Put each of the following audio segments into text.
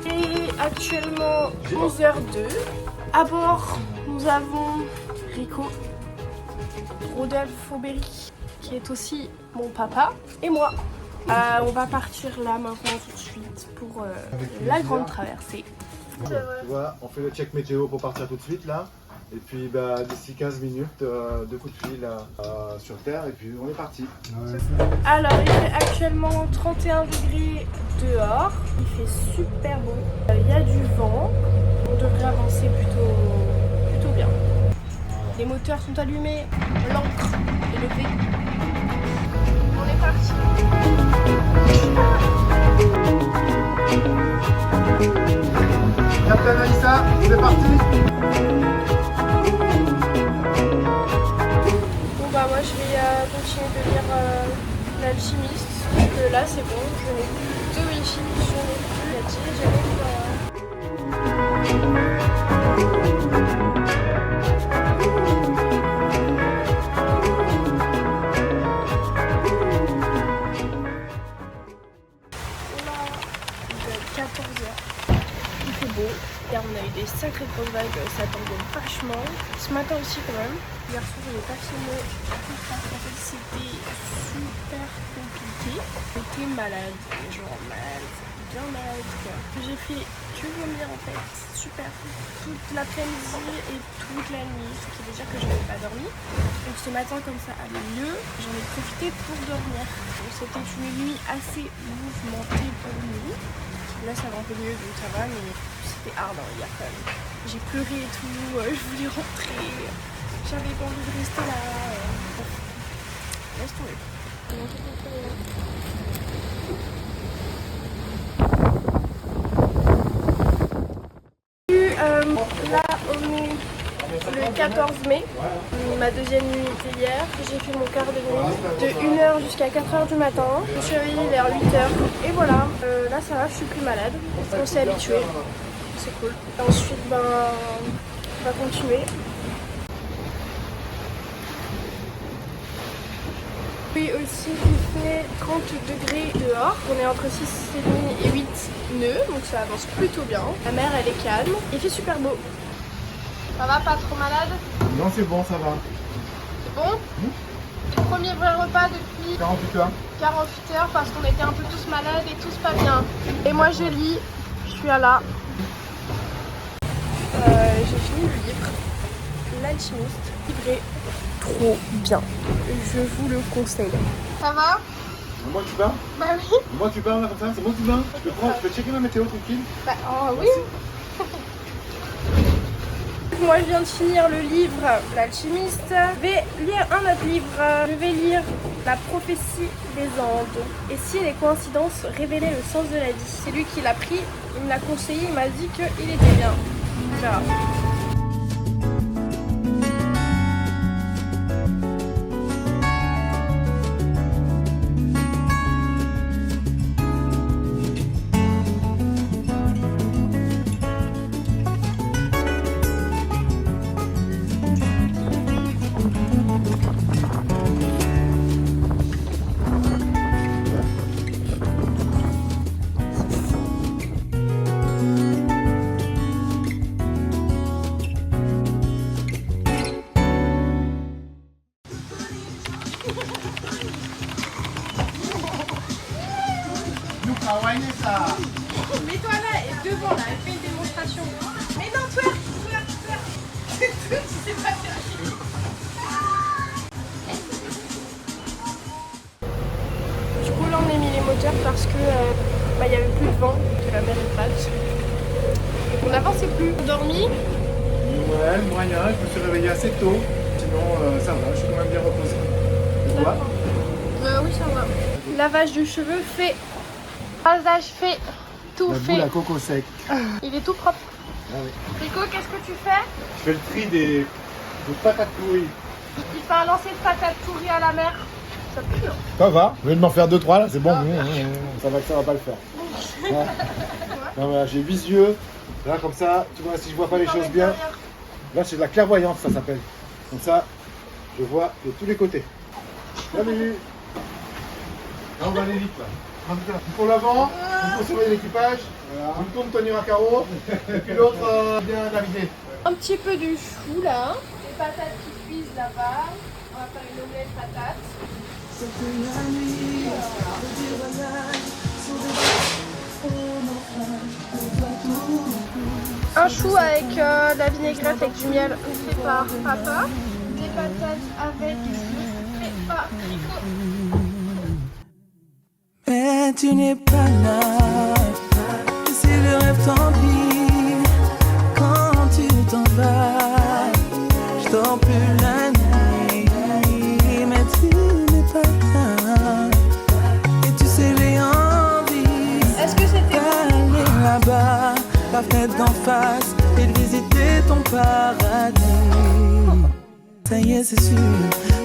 Et actuellement 11h02. À bord, nous avons Rico, Rodolphe Aubéry, qui est aussi mon papa, et moi. On va partir là maintenant tout de suite pour la grande traversée. Tu vois, on fait le check météo pour partir tout de suite là. Et puis bah, d'ici 15 minutes, 2 coups de fil sur Terre et puis on est parti. Alors il fait actuellement 31 degrés dehors, il fait super beau, il y a du vent, on devrait avancer plutôt bien. Les moteurs sont allumés, l'ancre est levée. On est parti. Captain Aïssa, c'est parti. Bon bah moi je vais continuer de lire l'alchimiste, parce que là c'est bon, je n'ai plus de wifi, je n'ai plus la télé, je n'ai plus rien. Hier on a eu des sacrées grosses vagues, ça tombait vachement. Ce matin aussi quand même. Hier soir je n'ai pas filmé tout ça. En fait c'était super compliqué. J'étais malade, genre malade, bien malade quoi. J'ai fait que vomir en fait, super. Toute l'après-midi et toute la nuit, ce qui veut dire que je n'avais pas dormi. Donc ce matin comme ça allait mieux, j'en ai profité pour dormir. Donc c'était une nuit assez mouvementée pour nous. Là ça va un peu mieux donc ça va, mais c'était hard hier quand même. J'ai pleuré et tout, je voulais rentrer, j'avais pas envie de rester là. Laisse tomber. Là on est le 14 mai, ma deuxième nuit était hier, j'ai fait mon quart de nuit de 1h jusqu'à 4h du matin, je me suis réveillée vers 8h et voilà, là ça va, je suis plus malade, on s'est habitué, c'est cool. Et ensuite on va continuer. Oui aussi il fait 30 degrés dehors, on est entre 6,5 et 8 nœuds, donc ça avance plutôt bien. La mer elle est calme, il fait super beau. Ça va, pas trop malade? Non, c'est bon, ça va. C'est bon? Premier vrai repas depuis 48 heures. 48 heures parce qu'on était un peu tous malades et tous pas bien. Et moi je lis, je suis là. J'ai fini le livre, L'Alchimiste. Il est trop bien. Je vous le conseille. Ça va? Moi tu pars? Bah oui. Moi tu pars là comme ça? C'est bon tu pars? Je peux checker ma météo tranquille? Bah oh, oui. Moi je viens de finir le livre L'Alchimiste. Je vais lire un autre livre. Je vais lire La prophétie des Andes. Et si les coïncidences révélaient le sens de la vie. C'est lui qui l'a pris, il me l'a conseillé, il m'a dit qu'il était bien. On verra. Mets-toi là et devant là, elle fait une démonstration. Mais non, twerk. C'est tout, tu sais pas faire. Du coup là on a mis les moteurs parce que y avait plus de vent, que la mer est plate. Et on n'avançait plus. Dormi? Ouais, moyen, je me suis réveillé assez tôt. Sinon ça va, je suis quand même bien reposé. Et toi? Oui ça va. Lavage du cheveu fait. Rasage fait. Tout La fait. boule à coco sec. Il est tout propre. Ah oui. Rico, qu'est-ce que tu fais? Je fais le tri des patates pourries. Il fait un lancer de patates pourries à la mer. Ça pue, hein? Ça va, je viens de m'en faire 2-3 là, c'est bon. Ça va pas le faire. Ouais. Non, voilà, j'ai visieux. Là comme ça, tu vois, si je vois pas les choses bien. Là c'est de la clairvoyance ça s'appelle. Comme ça, je vois de tous les côtés. Salut. Là on va aller vite là. Pour l'avant, on peut surveiller l'équipage. Voilà. Une tourne tenue à carreau, et puis l'autre bien navigué. Un petit peu de chou là, des patates qui cuisent là-bas. On va faire une omelette patate. Un chou avec de la vinaigrette avec du miel fait par papa. Des patates avec du chou fait par Rico. Mais tu n'es pas là, et si le rêve t'envie, quand tu t'en vas, je dors plus la nuit, mais tu n'es pas là, et tu sais j'ai envie Est-ce que c'était d'aller là-bas, la fenêtre d'en face, et de visiter ton paradis. Ça y est c'est sûr,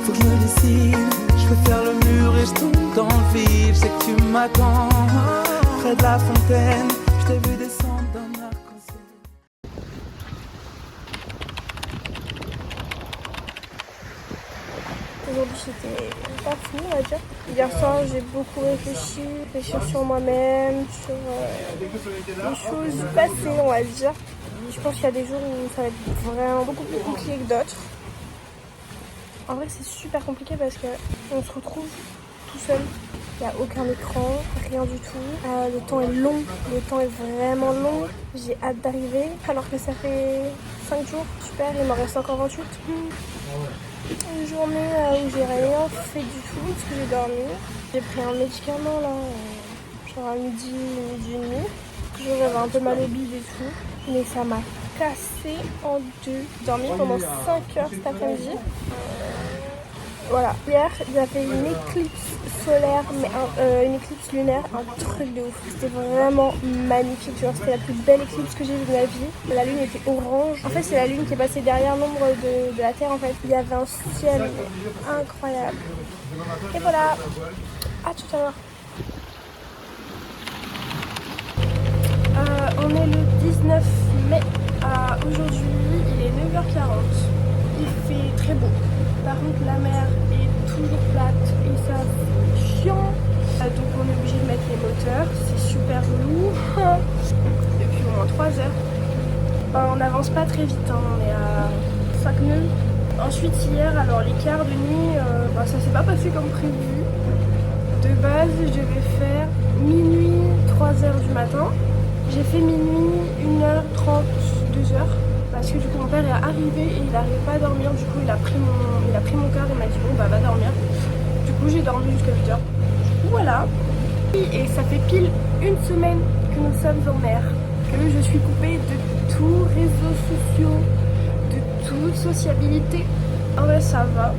faut que je me décide. Je peux faire le mur et je tombe dans le vide. Je sais que tu m'attends près de la fontaine. Je t'ai vu descendre d'un arc-en-ciel. Aujourd'hui c'était pas fou on va dire. Hier soir j'ai beaucoup réfléchi sur moi-même, sur les choses du passé on va dire. Je pense qu'il y a des jours où ça va être vraiment beaucoup plus compliqué que d'autres. En vrai c'est super compliqué parce qu'on se retrouve tout seul. Il n'y a aucun écran, rien du tout. Le temps est long, le temps est vraiment long. J'ai hâte d'arriver alors que ça fait 5 jours. Super, il m'en reste encore 28. Une journée où j'ai rien fait du tout parce que j'ai dormi. J'ai pris un médicament là, genre à midi et demi. J'avais un peu mal au bide et tout. Mais ça m'a cassé en deux. J'ai dormi pendant 5 heures cet après-midi. Voilà. Hier, il y avait une éclipse solaire, mais une éclipse lunaire, un truc de ouf. C'était vraiment magnifique. Genre, c'était la plus belle éclipse que j'ai vue de ma vie. La lune était orange. En fait, c'est la lune qui est passée derrière l'ombre de la Terre. En fait, il y avait un ciel incroyable. Et voilà. À tout à l'heure. On est le 19 mai. Aujourd'hui, il est 9h40. Il fait très beau. Par contre, la mer est toujours plate et ça c'est chiant. Donc on est obligé de mettre les moteurs. C'est super lourd. Depuis au moins 3 heures. On n'avance pas très vite. On est à 5 nœuds. Ensuite, hier, alors l'écart de nuit, ça s'est pas passé comme prévu. De base, je devais faire minuit, 3h du matin. J'ai fait minuit, 1h30, 2h. Parce que du coup mon père est arrivé et il n'arrivait pas à dormir. Du coup il a pris mon car et m'a dit bon bah va dormir. Du coup j'ai dormi jusqu'à 8h. Voilà. Et ça fait pile une semaine que nous sommes en mer. Que je suis coupée de tous réseaux sociaux, de toute sociabilité. En vrai ça va.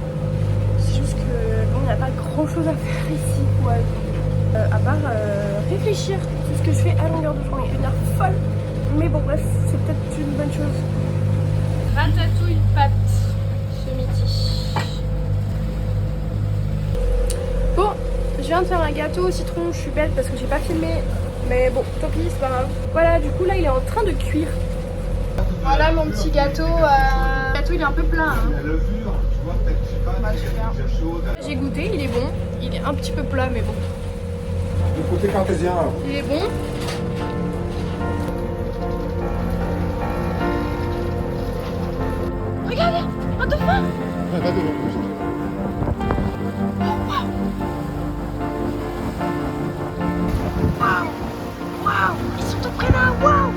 C'est juste que bon, il n'y a pas grand chose à faire ici quoi. À part réfléchir. C'est ce que je fais à longueur de journée. Une heure folle. Mais bon bref, c'est peut-être une bonne chose. Ratatouille pâte ce midi. Bon, je viens de faire un gâteau au citron, je suis bête parce que j'ai pas filmé. Mais bon, tant pis, c'est pas grave. Voilà, du coup là il est en train de cuire. Voilà mon petit gâteau. Le gâteau il est un peu plein. Hein. Bah, j'ai goûté, il est bon. Il est un petit peu plat mais bon. Le côté cartésien alors. Il est bon. Regardez, un dauphin. Waouh, waouh, ils sont tout près là, waouh.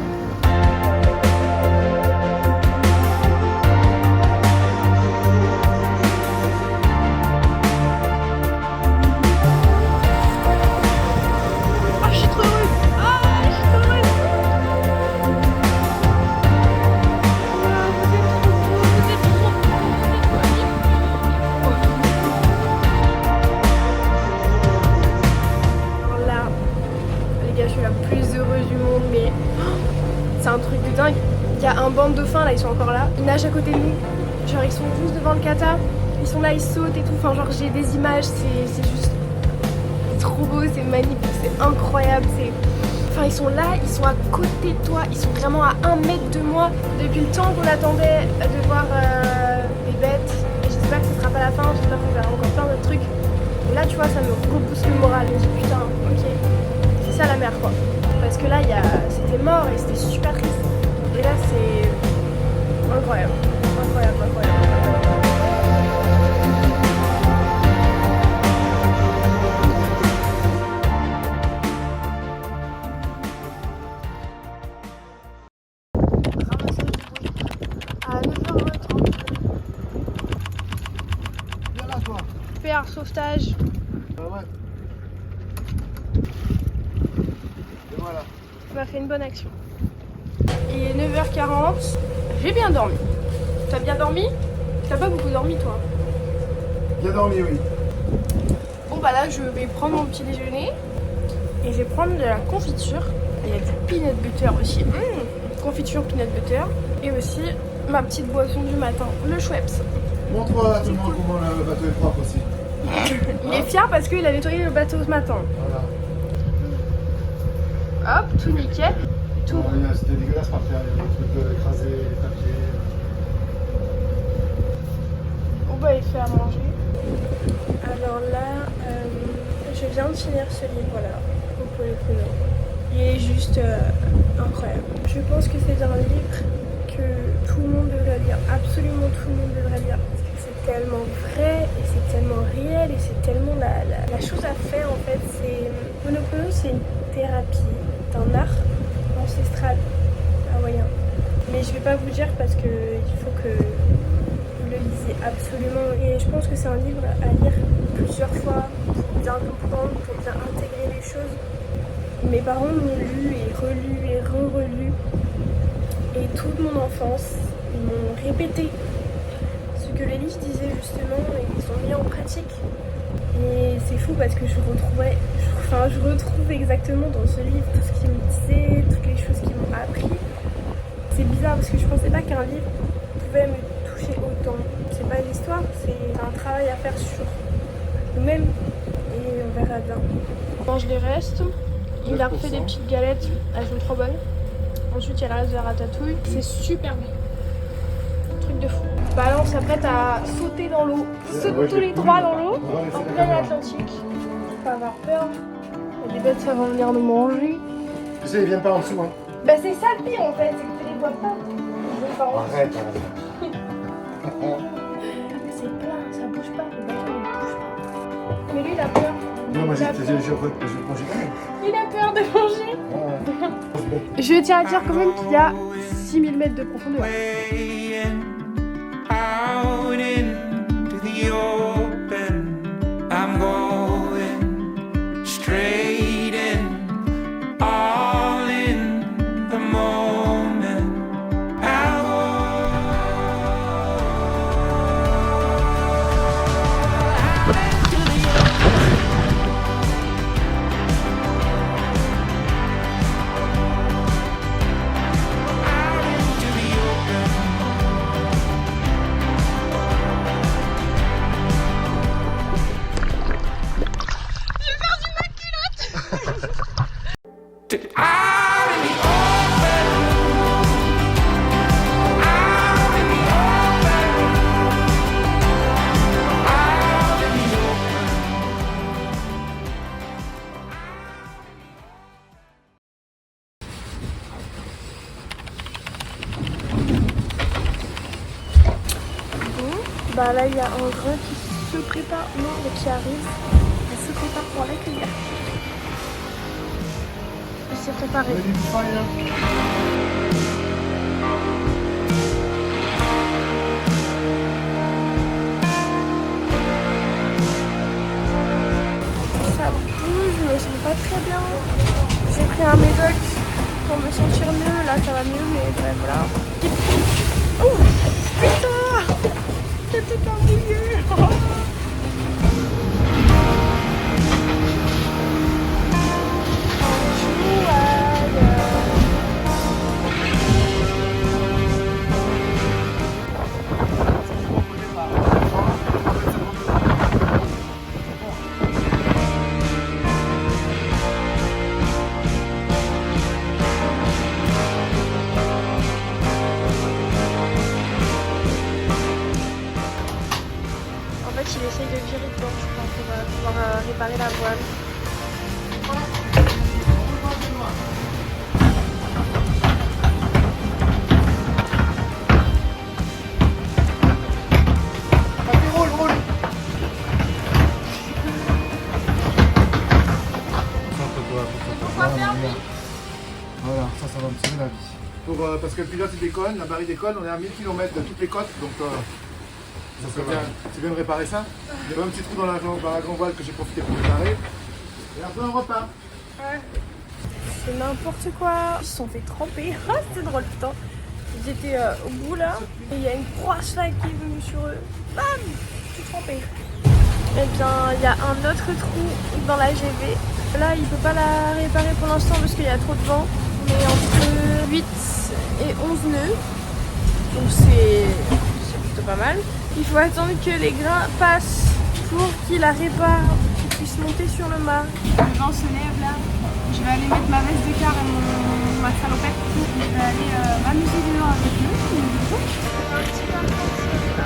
Ah, je suis trop heureuse. Ah, je suis trop heureuse. Je suis la plus heureuse du monde, mais c'est un truc de dingue. Il y a un banc de dauphins là, ils sont encore là. Ils nagent à côté de nous. Genre ils sont juste devant le kata. Ils sont là, ils sautent et tout. Enfin genre j'ai des images, c'est juste trop beau, c'est magnifique, c'est incroyable. Enfin ils sont là, ils sont à côté de toi. Ils sont vraiment à 1 mètre de moi. Depuis le temps qu'on attendait de voir les bêtes. Et j'espère que ce sera pas la fin, j'espère qu'on verra encore plein d'autres trucs. Et là tu vois ça me rebooste le moral. Je me dis putain, ok. C'est ça la mer quoi. Parce que là, c'était mort et c'était super triste. Et là, c'est incroyable. Incroyable, incroyable. À 9h30. Viens là, toi. Super sauvetage. Ah ouais. Et voilà. On a fait une bonne action. Il est 9h40. J'ai bien dormi. T'as bien dormi? T'as pas beaucoup dormi, toi? Bien dormi, oui. Bon bah là, je vais prendre mon petit déjeuner. Et je vais prendre de la confiture. Il y a du peanut butter aussi. Confiture peanut butter. Et aussi ma petite boisson du matin, le Schweppes. Montre à tout le monde comment le bateau est propre aussi. Il est fier parce qu'il a nettoyé le bateau ce matin. Voilà. Hop, tout nickel. Tout. C'était dégueulasse par terre, il y avait des trucs écrasés, les papiers. On va y faire manger. Alors là, je viens de finir ce livre-là, Ho'oponopono. Il est juste incroyable. Je pense que c'est un livre que tout le monde devrait lire, absolument tout le monde devrait lire. Parce que c'est tellement vrai et c'est tellement réel et c'est tellement la chose à faire en fait. Ho'oponopono, c'est une thérapie d'un art ancestral hawaïen. Mais je vais pas vous dire parce que il faut que vous le lisiez absolument. Et je pense que c'est un livre à lire plusieurs fois pour bien comprendre, pour bien intégrer les choses. Mes parents m'ont lu et relu et re-relu. Et toute mon enfance, ils m'ont répété ce que les livres disaient justement et ils ont mis en pratique. Et c'est fou parce que je retrouve exactement dans ce livre tout ce qu'ils me disaient, toutes les choses qu'ils m'ont appris. C'est bizarre parce que je pensais pas qu'un livre pouvait me toucher autant. C'est pas une histoire, c'est un travail à faire sur nous-mêmes et on verra bien. On mange les restes. Il a refait des petites galettes, elles sont trop bonnes. Ensuite il y a le reste de la ratatouille. C'est super bon. Truc de fou. Bah là on s'apprête à sauter dans l'eau. Saute tous les trois dans l'eau, en plein Atlantique. Faut pas avoir peur. Il y a des bêtes ça va venir nous manger. Tu sais, ils viennent pas en dessous, hein. Bah c'est ça le pire en fait, c'est que tu les vois pas. Ils viennent pas en dessous. Arrête, C'est plat, ça bouge pas, le bateau ne bouge pas. Mais lui il a peur. Non, moi Il a peur. Il a peur de manger. Je tiens à dire quand même qu'il y a 6000 mètres de profondeur. Out into the open, I'm going straight in, all in the moment. Bah là il y a un grain qui se prépare, non mais qui arrive, il se prépare pour l'accueillir. Il s'est préparé. Ça bouge, je me sens pas très bien. J'ai pris un médoc pour me sentir mieux, là ça va mieux mais bref voilà. Oh putain! C'était un milieu. Il essaye de virer dedans, je crois, pour pouvoir réparer la voile. parce que le pilote il déconne, la barre il déconne, on est à 1000 km de toutes les côtes, donc c'est bien de réparer ça. Il y a un petit trou dans la grand voile que j'ai profité pour réparer. Et après on repart. Ouais. C'est n'importe quoi. Ils se sont fait tremper. Ah, c'était drôle, putain. Ils étaient au bout là. Et il y a une brosse là qui est venue sur eux. Bam! Tout trempé. Et bien, il y a un autre trou dans la GV. Là, il peut pas la réparer pour l'instant parce qu'il y a trop de vent. On est entre 8 et 11 nœuds. Donc c'est plutôt pas mal. Il faut attendre que les grains passent pour qu'il la répare, qu'il puisse monter sur le mât. Le vent se lève là. Je vais aller mettre ma veste de car et ma salopette. Je vais aller m'amuser dehors avec eux. Un petit vacances là.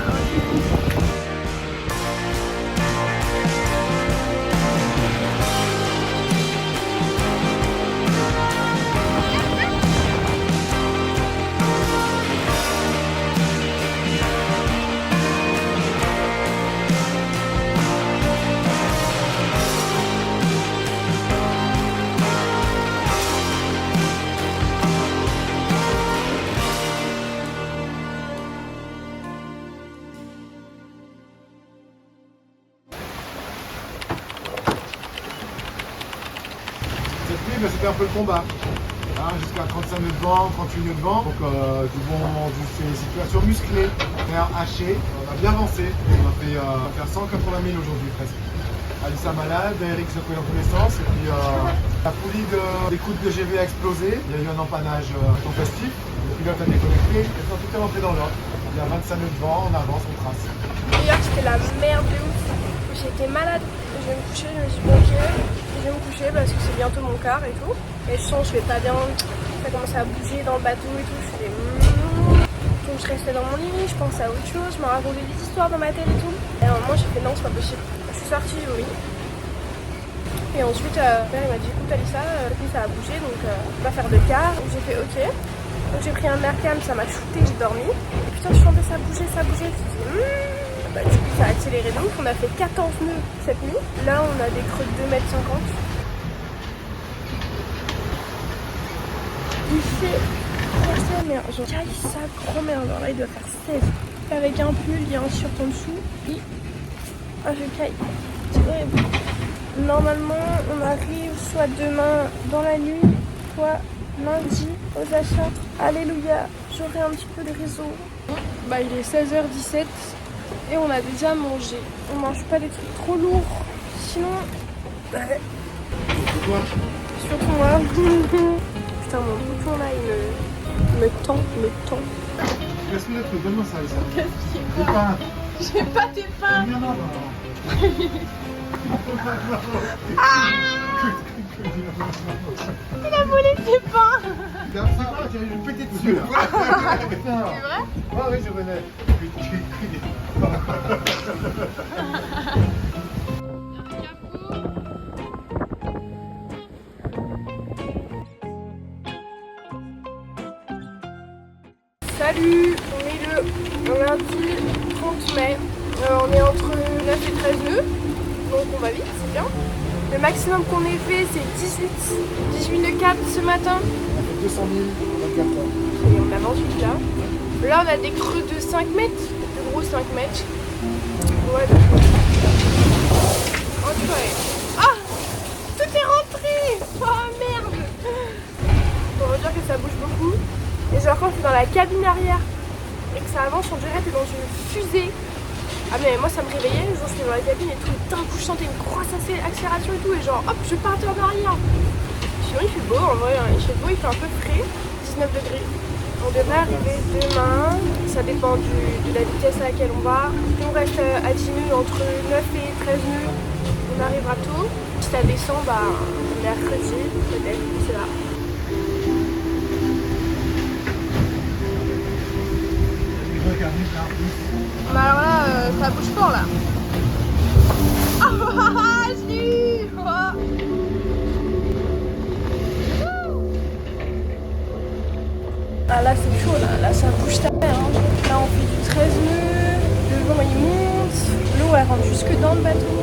C'était un peu le combat, hein, jusqu'à 35 nœuds de vent, 38 nœuds de vent, donc c'est des situations musclées, faire haché, on a bien avancé, on va faire 180 000 aujourd'hui presque. Alissa malade, Eric se couille dans tous les sens, et puis la poulie d'écoute de GV a explosé, il y a eu un empannage tempestif, le pilote a déconnecté, et tout est rentré dans l'ordre. Il y a 25 nœuds de vent, on avance, on trace. Hier c'était la merde de ouf, j'étais malade, je vais me coucher, je me suis bloquée. Je vais me coucher parce que c'est bientôt mon quart et tout. Et je sens que je vais pas bien, ça commence à bouger dans le bateau et tout. Je fais donc je restais dans mon lit, je pensais à autre chose, je me racontais des histoires dans ma tête et tout. Et à un moment j'ai fait non c'est pas possible. Je suis sortie, j'ai vomi. Et ensuite il m'a dit écoute Alissa, ça a bougé donc on va faire de quart. Donc j'ai fait ok. Donc j'ai pris un Mercam, ça m'a shooté, j'ai dormi. Et putain je sentais ça bouger, ça bougeait. Bah, du coup ça a accéléré donc on a fait 14 nœuds cette nuit. Là on a des creux de 2,50 m. Il fait trop sa mère, genre caille sa grand-mère, genre là il doit faire 16. Avec un pull, il y a un shirt en dessous et... Ah je caille, c'est horrible. Normalement on arrive soit demain dans la nuit, soit lundi aux achats. Alléluia, j'aurai un petit peu de réseau. Bah il est 16h17. Et on a déjà mangé. On mange pas des trucs trop lourds. Sinon... Surtout moi. Putain mon bouton là il me tend. Qu'est-ce que tu donne-moi ça Alissa. Qu'est-ce qu'il Des pains. J'ai pas tes pains. Il a volé tes pains. Regarde ça, tu vas lui péter dessus là. C'est vrai? Ah oui, je venais. Salut, on est le lundi 30 mai. On est entre 9 et 13 nœuds, donc on va vite, c'est bien. Le maximum qu'on ait fait c'est 18 nœuds 4 ce matin. On a fait 200 000 en 24 heures. Et on avance vite là. Là on a des creux de 5 mètres, de gros 5 mètres. Ouais, ah, tout est rentré. Oh merde. On va dire que ça bouge beaucoup. Et genre quand c'est dans la cabine arrière et que ça avance, on dirait que t'es dans une fusée. Ah mais moi ça me réveillait, genre j'étais dans la cabine et tout, d'un coup je sentais une grosse accélération et tout, et genre hop je partais en arrière. Sinon il fait beau en vrai, hein. Il fait beau, il fait un peu frais, 19 degrés. On devrait arriver demain, ça dépend de la vitesse à laquelle on va. On reste à 10 nœuds, entre 9 et 13 nœuds, on arrivera tôt. Si ça descend, bah mercredi peut-être, c'est là. Bah alors là, ça bouge fort là. Ah, je l'ai eu. Ah là c'est chaud là ça bouge ta mère. Hein. Là on fait du 13 nœuds, le vent il monte, l'eau elle rentre jusque dans le bateau.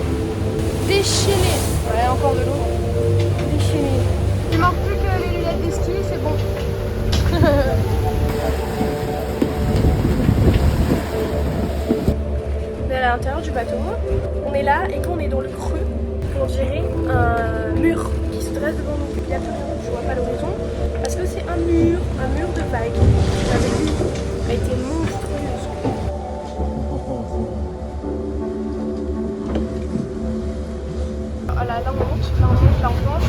Déchaîné. Ouais encore de l'eau. Déchaîné. Il manque plus que les lunettes de ski, c'est bon. à l'intérieur du bateau. On est là et quand on est dans le creux, on dirait un mur qui se dresse devant nous. Il n'y a plus rien, je vois pas l'horizon. Parce que c'est un mur de vagues. J'avais vu, a été monstrueuse. Ah là, là on monte, là on planche.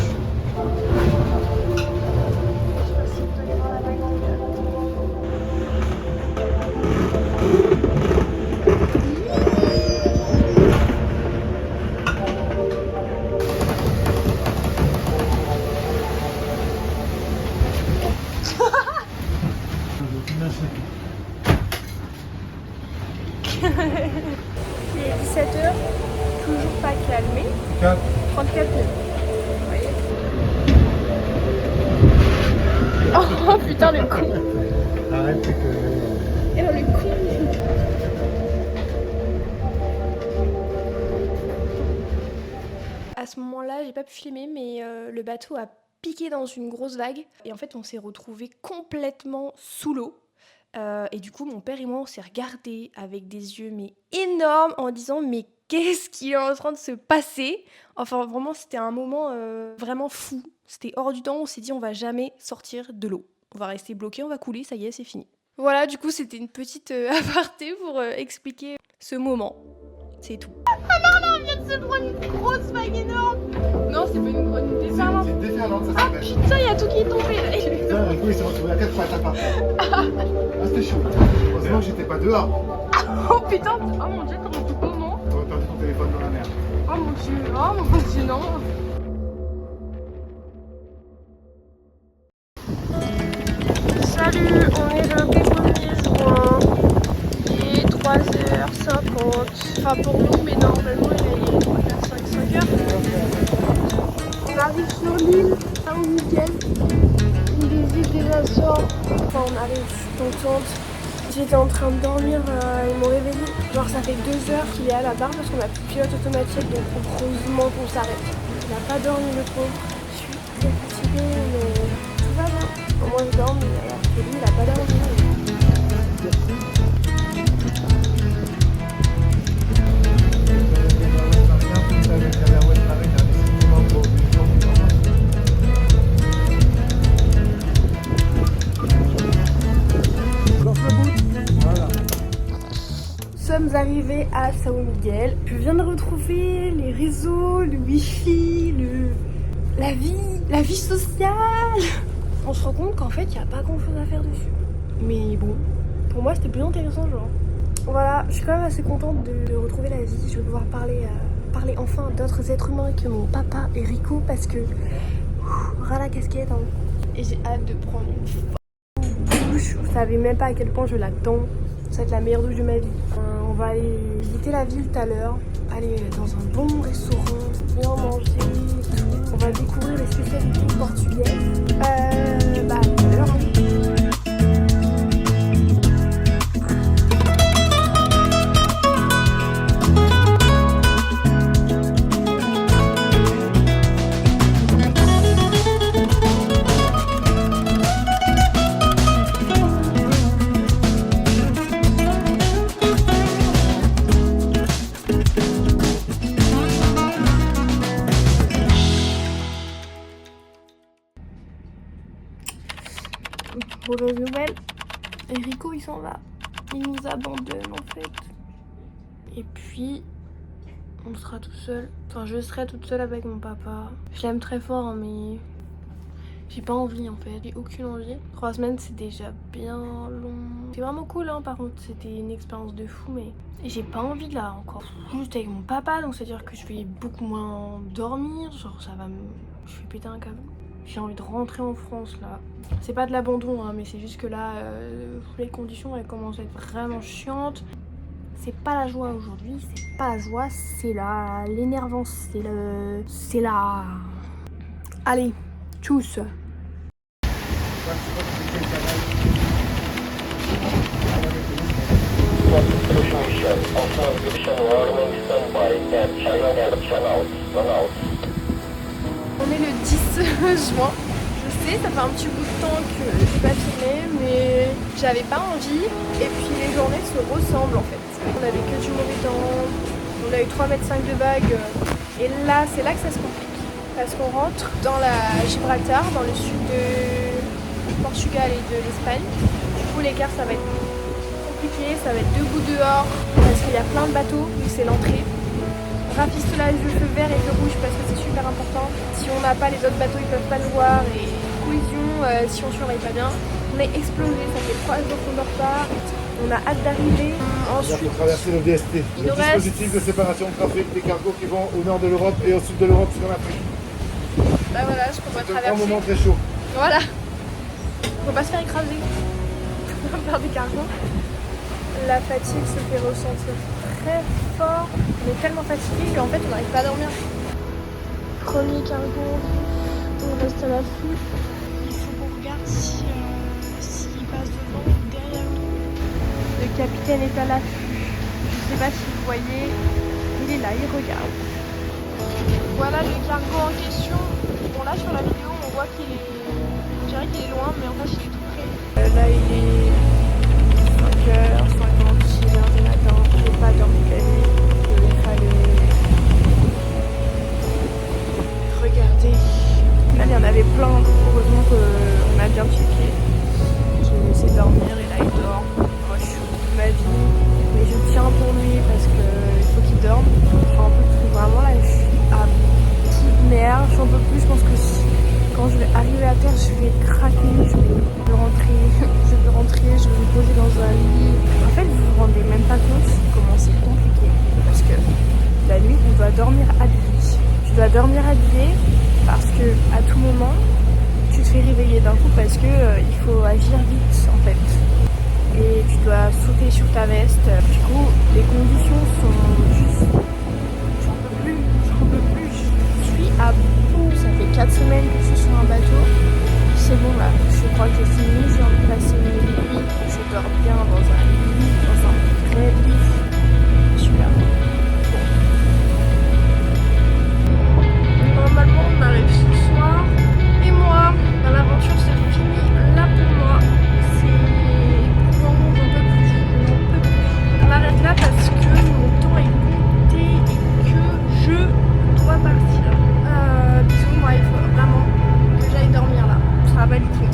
Je sais pas si vous allez voir la vague en haut. Il est 17h, toujours pas calmé. 34 minutes. Vous voyez. Oh putain le con. Arrête, c'est que... Et là le con. À ce moment-là, j'ai pas pu filmer, mais le bateau a piqué dans une grosse vague. Et en fait, on s'est retrouvés complètement sous l'eau. Et du coup, mon père et moi, on s'est regardés avec des yeux mais énormes en disant mais qu'est-ce qui est en train de se passer? Enfin, vraiment, c'était un moment vraiment fou. C'était hors du temps. On s'est dit on va jamais sortir de l'eau. On va rester bloqué, on va couler, ça y est, c'est fini. Voilà, du coup, c'était une petite aparté pour expliquer ce moment. C'est tout. Ah non, là, on vient de se prendre une grosse vague énorme. Non, c'est pas une grosse, une déferlante. C'est une déferlante, ça Ah s'appelle. putain, il y a tout qui est tombé là. Putain, Rico, il s'est retrouvé à 4 pattes à part. Ah, c'était chaud. Heureusement que j'étais pas dehors. Oh putain, oh mon dieu, comment tu comment? T'aurais perdu ton téléphone dans la mer. Oh mon dieu, non. Salut, on est le 1er juin. Il est 3h50. Enfin pour nous, mais normalement il est 5h. On arrive sur l'île Saint-Miguel, une des îles des Açores. Enfin on arrive contente. J'étais en train de dormir, ils m'ont réveillée. Genre ça fait 2 heures qu'il est à la barre parce qu'on a plus de pilote automatique, donc heureusement qu'on s'arrête. Il n'a pas dormi le pauvre. Je suis très fatiguée, mais tout va bien. Bon, moi je dors, mais alors que lui il a pas dormi. Nous sommes arrivés à São Miguel. Je viens de retrouver les réseaux, le wifi, la vie sociale. On se rend compte qu'en fait il n'y a pas grand chose à faire dessus. Mais bon, pour moi c'était plus intéressant genre. Voilà, je suis quand même assez contente de retrouver la vie. Je vais pouvoir parler enfin d'autres êtres humains que mon papa et Rico parce que ras la casquette hein. Et j'ai hâte de prendre une douche. Vous savez même pas à quel point je l'attends. Ça va être la meilleure douche de ma vie. On va aller visiter la ville tout à l'heure, aller dans un bon restaurant, bien manger et tout. On va découvrir les spécialités portugaises. Bah, tout à l'heure. Mauvaise nouvelle, Rico il s'en va, il nous abandonne en fait. Et puis on sera tout seul, enfin je serai toute seule avec mon papa. Je l'aime très fort hein, mais j'ai pas envie en fait, j'ai aucune envie. 3 semaines c'est déjà bien long. C'est vraiment cool hein, par contre c'était une expérience de fou mais j'ai pas envie de là encore. Juste avec mon papa donc c'est à dire que je vais beaucoup moins dormir, genre ça va me... Je vais péter un câble. J'ai envie de rentrer en France là. C'est pas de l'abandon hein, mais c'est juste que là les conditions elles commencent à être vraiment chiantes. C'est pas la joie aujourd'hui, c'est pas la joie, c'est l'énervance, c'est la... Allez, tchuss. On est le 10 juin. Je sais, ça fait un petit bout de temps que j'ai pas filmé, mais j'avais pas envie. Et puis les journées se ressemblent en fait. On avait que du mauvais temps, on a eu 3,5 m de vagues. Et là, c'est là que ça se complique. Parce qu'on rentre dans la Gibraltar, dans le sud de Portugal et de l'Espagne. Du coup, l'écart, ça va être compliqué, ça va être debout dehors, parce qu'il y a plein de bateaux, vu que c'est l'entrée. Rafistolage du feu vert et feu rouge, parce que c'est super important. Si on n'a pas les autres bateaux, ils peuvent pas le voir. Et collision, si on surveille pas bien. On est explosé, ça fait 3 jours qu'on dort pas. On a hâte d'arriver. Ensuite, il faut traverser le VST, le dispositif de séparation de trafic des cargos qui vont au nord de l'Europe et au sud de l'Europe jusqu'en Afrique. Bah voilà, je qu'on va C'est un traverser. grand moment très chaud. Voilà. Faut pas se faire écraser par des cargos. La fatigue se fait ressentir très fort. On est tellement fatigué qu'en fait on n'arrive pas à dormir. Premier cargo, on reste à l'affût. Il faut qu'on regarde s'il passe devant ou derrière nous. Le capitaine est à l'affût. Je sais pas si vous voyez, il est là, il regarde. Voilà le cargo en question. Bon là sur la vidéo on voit qu'il est... On dirait qu'il est loin mais en fait il est tout près. Là il est 5h50, 6h du matin. J'ai pas dormi la nuit. Il fallait regarder. Là il y en avait plein. Heureusement qu'on a bien checké. J'ai laissé dormir et là il dort. Moi je suis au bout de ma vie. Mais je tiens pour lui parce qu'il faut qu'il dorme. J'en peux plus. Vraiment là je suis à bout de nerfs. J'en peux plus. Je pense que quand je vais arriver à terre, je vais craquer. Je vais rentrer. Je vais me poser dans un lit. En fait, vous vous rendez même pas compte comment c'est compliqué. Parce que la nuit, on doit dormir habillé. Tu dois dormir habillé parce que à tout moment, tu te fais réveiller d'un coup parce que il faut agir vite en fait. Et tu dois sauter sur ta veste. Du coup, les conditions sont juste... J'en peux plus. Je suis à bout. Ça fait 4 semaines que je suis sur un bateau. C'est bon là, je crois que c'est fini, j'ai envie de passer une nuit. Je dors bien dans un lit, dans un vrai lit. Super bon. Normalement on arrive ce soir. Et moi, l'aventure se finit là pour moi. C'est vraiment j'en peux plus. On arrête là parce que mon temps est compté et que je dois partir. Bisous, moi il faut vraiment que j'aille dormir là. Ça va pas du tout.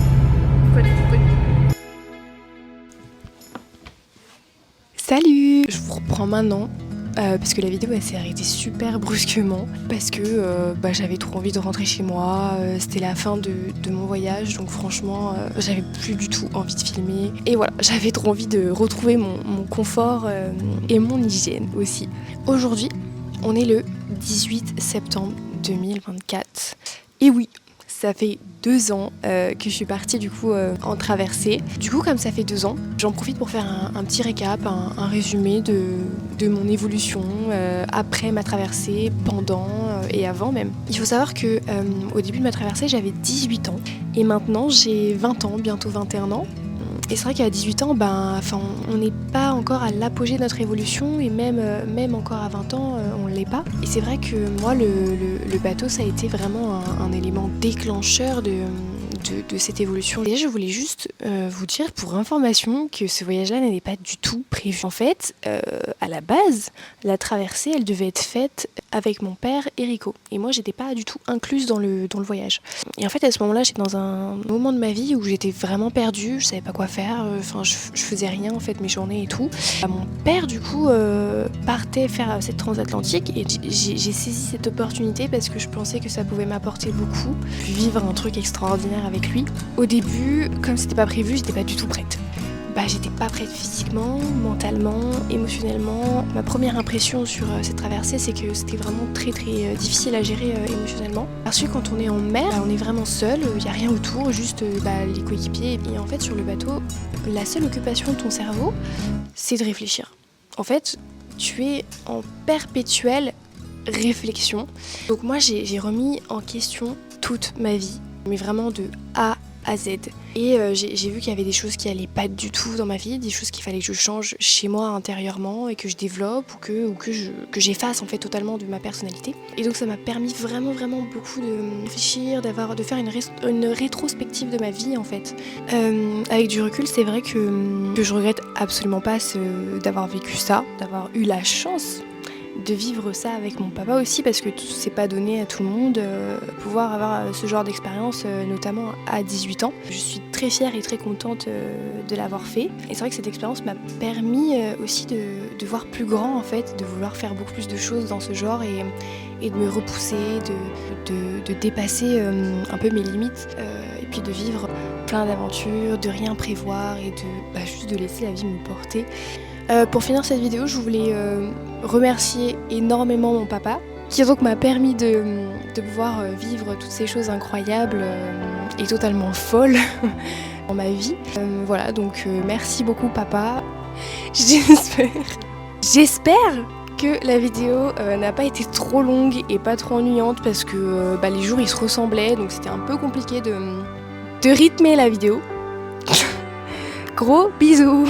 Pas du tout. Salut! Je vous reprends maintenant parce que la vidéo elle s'est arrêtée super brusquement parce que j'avais trop envie de rentrer chez moi, c'était la fin de mon voyage donc franchement j'avais plus du tout envie de filmer et voilà, j'avais trop envie de retrouver mon confort et mon hygiène aussi. Aujourd'hui, on est le 18 septembre 2024 et oui, ça fait 2 ans que je suis partie du coup en traversée. Du coup comme ça fait 2 ans, j'en profite pour faire un petit récap, un résumé de mon évolution après ma traversée, pendant et avant même. Il faut savoir que au début de ma traversée j'avais 18 ans et maintenant j'ai 20 ans, bientôt 21 ans. Et c'est vrai qu'à 18 ans, on n'est pas encore à l'apogée de notre évolution et même encore à 20 ans, on ne l'est pas. Et c'est vrai que moi, le bateau, ça a été vraiment un élément déclencheur de cette évolution. Et je voulais juste vous dire pour information que ce voyage-là n'était pas du tout prévu. En fait, à la base, la traversée, elle devait être faite avec mon père et Rico. Et moi, j'étais pas du tout incluse dans le voyage. Et en fait, à ce moment-là, j'étais dans un moment de ma vie où j'étais vraiment perdue, je savais pas quoi faire, je faisais rien en fait, mes journées et tout. Mon père, du coup, partait faire cette transatlantique et j'ai saisi cette opportunité parce que je pensais que ça pouvait m'apporter beaucoup, vivre un truc extraordinaire avec lui. Au début, comme c'était pas prévu, j'étais pas du tout prête. J'étais pas prête physiquement, mentalement, émotionnellement. Ma première impression sur cette traversée, c'est que c'était vraiment très très difficile à gérer émotionnellement. Parce que quand on est en mer, on est vraiment seul, il n'y a rien autour, juste les coéquipiers. Et en fait, sur le bateau, la seule occupation de ton cerveau, c'est de réfléchir. En fait, tu es en perpétuelle réflexion. Donc moi, j'ai remis en question toute ma vie, mais vraiment de A à Z. Et j'ai vu qu'il y avait des choses qui allaient pas du tout dans ma vie, des choses qu'il fallait que je change chez moi intérieurement et que je développe ou que j'efface en fait totalement de ma personnalité. Et donc ça m'a permis vraiment beaucoup de réfléchir, de faire une rétrospective de ma vie en fait. Avec du recul, c'est vrai que je regrette absolument pas d'avoir vécu ça, d'avoir eu la chance de vivre ça avec mon papa aussi, parce que c'est pas donné à tout le monde pouvoir avoir ce genre d'expérience, notamment à 18 ans. Je suis très fière et très contente de l'avoir fait. Et c'est vrai que cette expérience m'a permis aussi de voir plus grand en fait, de vouloir faire beaucoup plus de choses dans ce genre et de me repousser, de dépasser un peu mes limites et puis de vivre plein d'aventures, de rien prévoir et juste de laisser la vie me porter. Pour finir cette vidéo, je voulais remercier énormément mon papa, qui donc m'a permis de pouvoir vivre toutes ces choses incroyables et totalement folles dans ma vie. Voilà, donc merci beaucoup papa. J'espère que la vidéo n'a pas été trop longue et pas trop ennuyante, parce que les jours ils se ressemblaient, donc c'était un peu compliqué de rythmer la vidéo. Gros bisous.